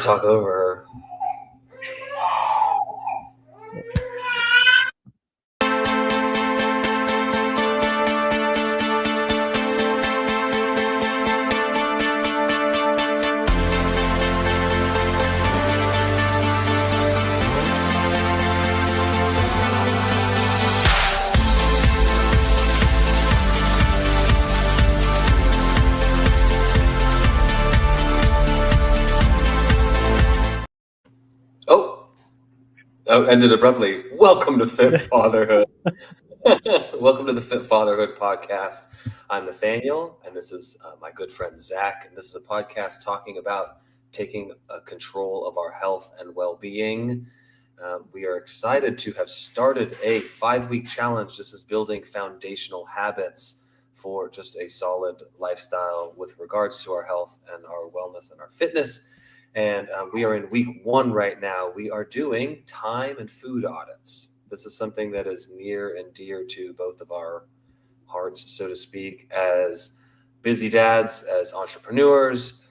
Talk over her. Oh, ended abruptly. Welcome to Fit Fatherhood. Welcome to the Fit Fatherhood podcast. I'm Nathaniel, and this is my good friend Zach. And this is a podcast talking about taking control of our health and well-being. We are excited to have started a 5-week challenge. This is building foundational habits for just a solid lifestyle with regards to our health and our wellness and our fitness. And we are in week 1 right now. We are doing time and food audits. This is something that is near and dear to both of our hearts, so to speak, as busy dads, as entrepreneurs.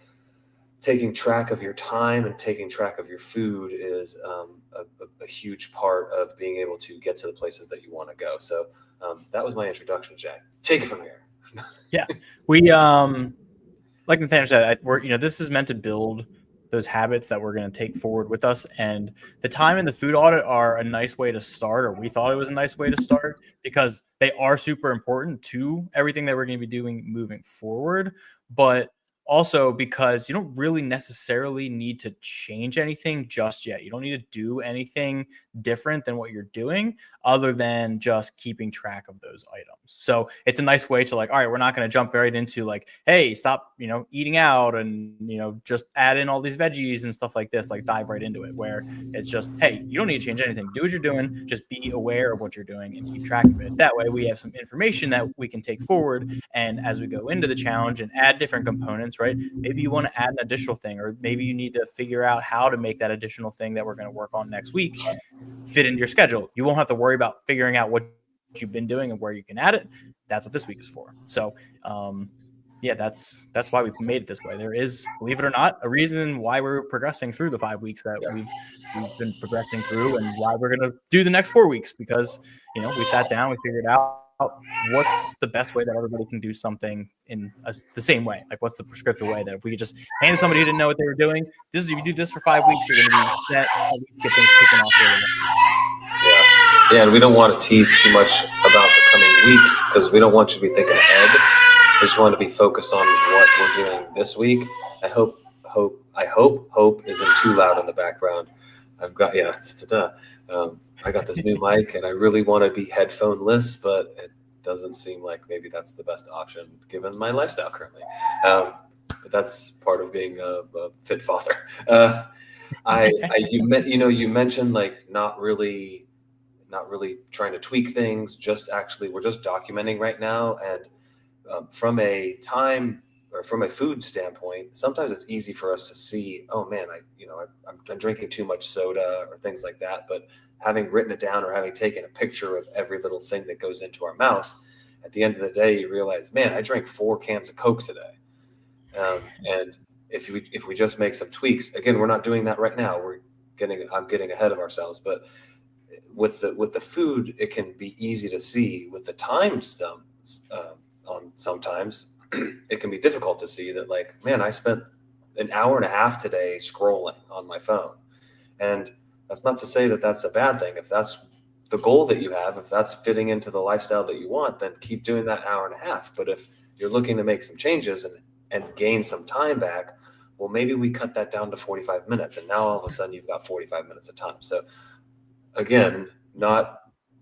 Taking track of your time and taking track of your food is a huge part of being able to get to the places that you want to go. So that was my introduction, Jack. Take it from here. Yeah, we like Nathaniel said, this is meant to build those habits that we're going to take forward with us. And the time and the food audit are a nice way to start, or we thought it was a nice way to start, because they are super important to everything that we're going to be doing moving forward. But also because you don't really necessarily need to change anything just yet. You don't need to do anything different than what you're doing other than just keeping track of those items. So it's a nice way to all right, we're not going to jump right into hey, stop, eating out and, just add in all these veggies and stuff like this, dive right into it, where it's just, hey, you don't need to change anything. Do what you're doing. Just be aware of what you're doing and keep track of it. That way we have some information that we can take forward. And as we go into the challenge and add different components, right? Maybe you want to add an additional thing, or maybe you need to figure out how to make that additional thing that we're going to work on next week fit into your schedule. You won't have to worry about figuring out what you've been doing and where you can add it. That's what this week is for. So, yeah, that's why we made it this way. There is, believe it or not, a reason why we're progressing through the 5 weeks that we've been progressing through, and why we're going to do the next 4 weeks, because, we sat down, we figured out what's the best way that everybody can do something in the same way. What's the prescriptive way that if we could just hand somebody who didn't know what they were doing, this is, if you do this for 5 weeks, you're going to be set, at least get things kicking off really well. Yeah, and we don't want to tease too much about the coming weeks because we don't want you to be thinking ahead. I just want to be focused on what we're doing this week. I hope isn't too loud in the background. I've got I got this new mic and I really want to be headphone-less, but it doesn't seem like maybe that's the best option given my lifestyle currently. But that's part of being a fit father. You mentioned not really trying to tweak things. We're just documenting right now, and from a time or from a food standpoint, sometimes it's easy for us to see, oh man, I'm drinking too much soda or things like that. But having written it down or having taken a picture of every little thing that goes into our mouth, at the end of the day, you realize, man, I drank 4 cans of Coke today. And if we just make some tweaks, again, we're not doing that right now. I'm getting ahead of ourselves, but with the food, it can be easy to see. With the time stuff, on sometimes it can be difficult to see that, man, I spent an hour and a half today scrolling on my phone. And that's not to say that that's a bad thing. If that's the goal that you have, if that's fitting into the lifestyle that you want, then keep doing that hour and a half. But if you're looking to make some changes and gain some time back, well, maybe we cut that down to 45 minutes. And now all of a sudden you've got 45 minutes of time. So again, not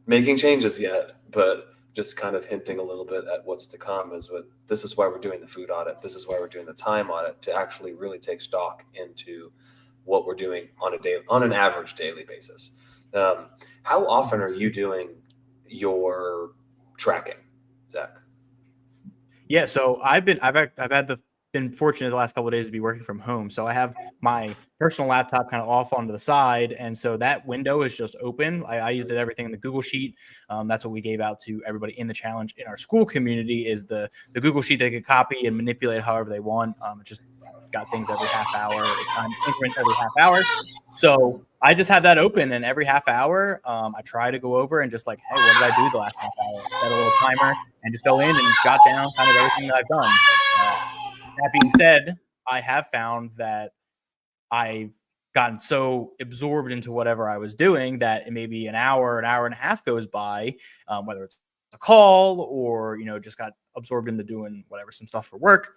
making changes yet, but just kind of hinting a little bit at what's to come. This is why we're doing the food audit. This is why we're doing the time audit, to actually really take stock into what we're doing on an average daily basis. How often are you doing your tracking, Zach? Yeah, so been fortunate the last couple of days to be working from home. So I have my personal laptop kind of off onto the side, and so that window is just open. I used everything in the Google Sheet. That's what we gave out to everybody in the challenge in our school community, is the Google Sheet they could copy and manipulate however they want. It just got things every half hour, time increments every half hour. So I just have that open, and every half hour, I try to go over and just like, hey, what did I do the last half hour? Set a little timer and just go in and jot down kind of everything that I've done. That being said, I have found that I've gotten so absorbed into whatever I was doing that maybe an hour and a half goes by, whether it's a call or, just got absorbed into doing whatever, some stuff for work.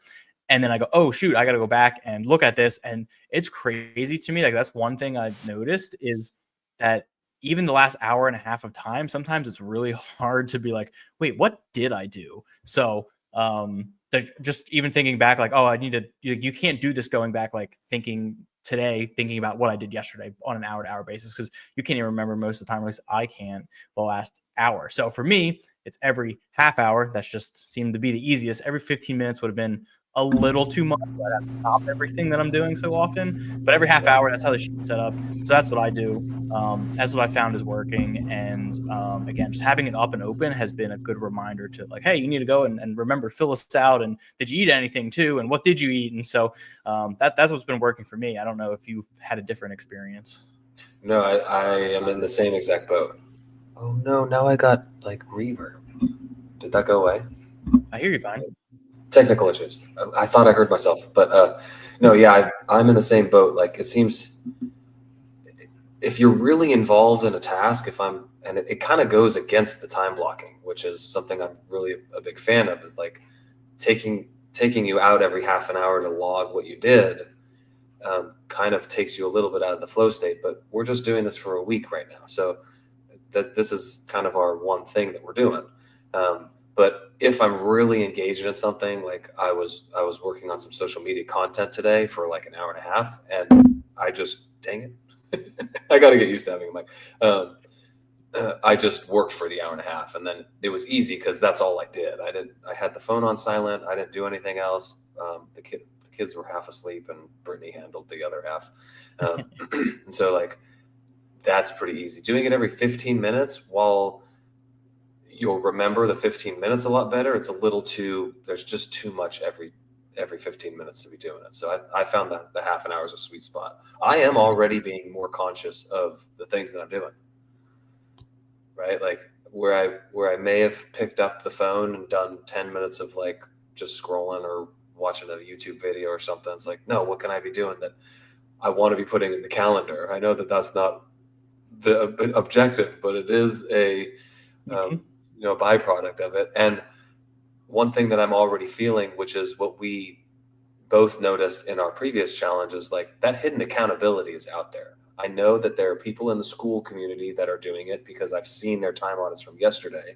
And then I go, oh, shoot, I got to go back and look at this. And it's crazy to me. Like, that's one thing I've noticed is that even the last hour and a half of time, sometimes it's really hard to be like, wait, what did I do? So, just even thinking back, like, oh, I need to, you can't do this going back, like thinking about what I did yesterday on an hour to hour basis, because you can't even remember most of the time, at least I can't, the last hour. So for me, it's every half hour. That's just seemed to be the easiest. Every 15 minutes would have been a little too much. I'd have to stop everything that I'm doing so often. But every half hour, that's how the sheet's set up. So that's what I do. That's what I found is working. And again, just having it up and open has been a good reminder to like, hey, you need to go and remember, fill this out. And did you eat anything too? And what did you eat? And so that's what's been working for me. I don't know if you've had a different experience. No, I am in the same exact boat. Oh no, now I got like reverb. Did that go away? I hear you fine. Technical issues. I thought I heard myself, but no, yeah, I'm in the same boat. Like, it seems if you're really involved in a task, and it kind of goes against the time blocking, which is something I'm really a big fan of, is like taking you out every half an hour to log what you did. Kind of takes you a little bit out of the flow state, but we're just doing this for a week right now. So this is kind of our one thing that we're doing. But if I'm really engaged in something, like I was working on some social media content today for like an hour and a half, and I just, dang it, I got to get used to having a mic. I just worked for the hour and a half, and then it was easy because that's all I did. I had the phone on silent. I didn't do anything else. The kids were half asleep, and Brittany handled the other half. And so like, that's pretty easy. Doing it every 15 minutes, while you'll remember the 15 minutes a lot better, it's a little too, there's just too much every 15 minutes to be doing it. So I found that the half an hour is a sweet spot. I am already being more conscious of the things that I'm doing, right? Like where I may have picked up the phone and done 10 minutes of like just scrolling or watching a YouTube video or something. It's like, no, what can I be doing that I want to be putting in the calendar? I know that that's not the objective, but it is a byproduct of it. And one thing that I'm already feeling, which is what we both noticed in our previous challenges, like that hidden accountability is out there. I know that there are people in the school community that are doing it because I've seen their time audits from yesterday.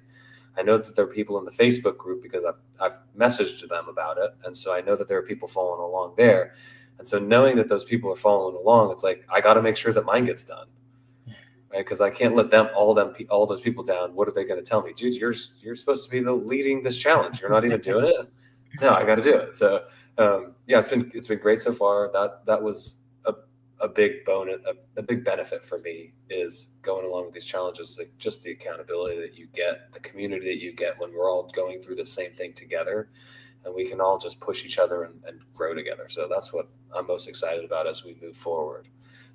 I know that there are people in the Facebook group because I've messaged them about it. And so I know that there are people following along there. And so knowing that those people are following along, it's like, I got to make sure that mine gets done. Right, because I can't let all those people down. What are they going to tell me, dude? You're supposed to be leading this challenge. You're not even doing it. No, I got to do it. So yeah, it's been great so far. That was a big bonus, a big benefit for me, is going along with these challenges. Like just the accountability that you get, the community that you get when we're all going through the same thing together, and we can all just push each other and grow together. So that's what I'm most excited about as we move forward.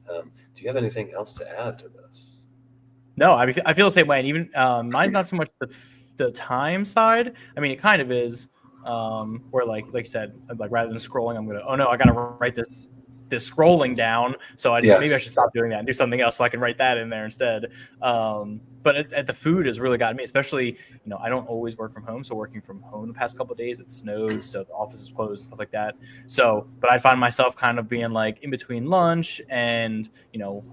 Do you have anything else to add to this? No, I feel the same way. And even mine's not so much the time side. I mean, it kind of is. Where like you said, like rather than scrolling, I'm gonna, oh no, I gotta write this scrolling down. So maybe I should stop doing that and do something else so I can write that in there instead. But at the food has really gotten me, especially, I don't always work from home. So working from home the past couple of days, it snowed, so the office is closed and stuff like that. So, but I find myself kind of being like in between lunch and,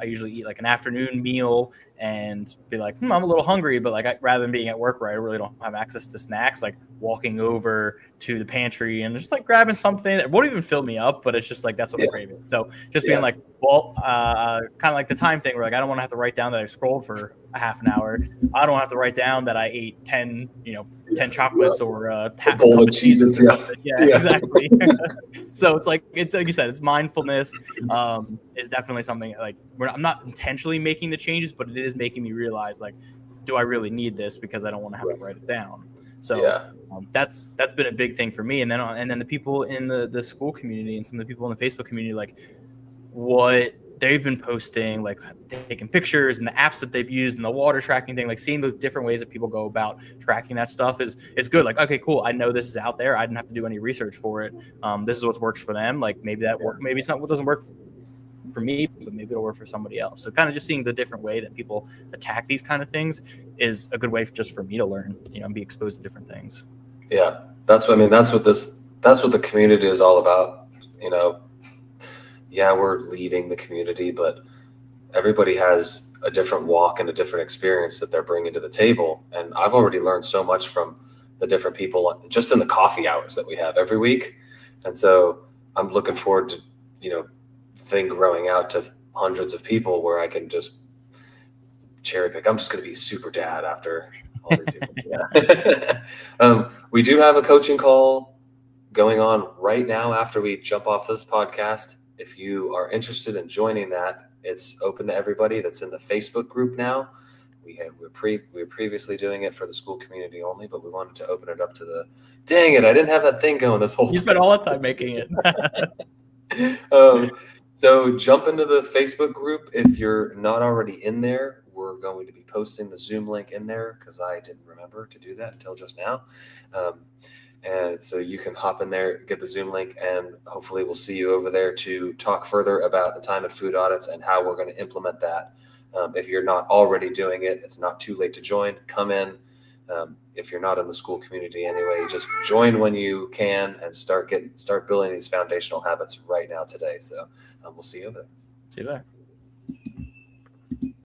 I usually eat like an afternoon meal and be like, I'm a little hungry, but like rather than being at work where I really don't have access to snacks, like walking over to the pantry and just like grabbing something that won't even fill me up, but it's just like, that's what I'm craving. So just being like, well, kind of like the time thing where like, I don't want to have to write down that I scrolled for a half an hour. I don't have to write down that I ate 10 chocolates or a bowl of Cheez-Its. Yeah, exactly. So it's like you said, it's mindfulness is definitely something like I'm not intentionally making the changes, but it is making me realize, like, do I really need this? Because I don't want to have to write it down. So That's been a big thing for me. And then the people in the school community and some of the people in the Facebook community, like what they've been posting, like taking pictures and the apps that they've used and the water tracking thing, like seeing the different ways that people go about tracking that stuff is good. Like, okay, cool. I know this is out there. I didn't have to do any research for it. This is what works for them. Like maybe that work, maybe it's not what doesn't work for me, but maybe it'll work for somebody else. So kind of just seeing the different way that people attack these kind of things is a good way just for me to learn, and be exposed to different things. Yeah, that's what I mean. That's what the community is all about. Yeah, we're leading the community, but everybody has a different walk and a different experience that they're bringing to the table. And I've already learned so much from the different people just in the coffee hours that we have every week. And so I'm looking forward to, thing growing out to hundreds of people where I can just cherry pick. I'm just going to be super dad after all these people. Yeah. We do have a coaching call going on right now after we jump off this podcast. If you are interested in joining that, it's open to everybody that's in the Facebook group now. We were previously doing it for the school community only, but we wanted to open it up to the. Dang it! I didn't have that thing going this whole time. You spent all that time making it. So jump into the Facebook group if you're not already in there. We're going to be posting the Zoom link in there because I didn't remember to do that until just now. And so you can hop in there, get the Zoom link, and hopefully we'll see you over there to talk further about the time and food audits and how we're going to implement that. If you're not already doing it, it's not too late to join. Come in. If you're not in the school community anyway, just join when you can and start building these foundational habits right now today. So we'll see you over there. See you there.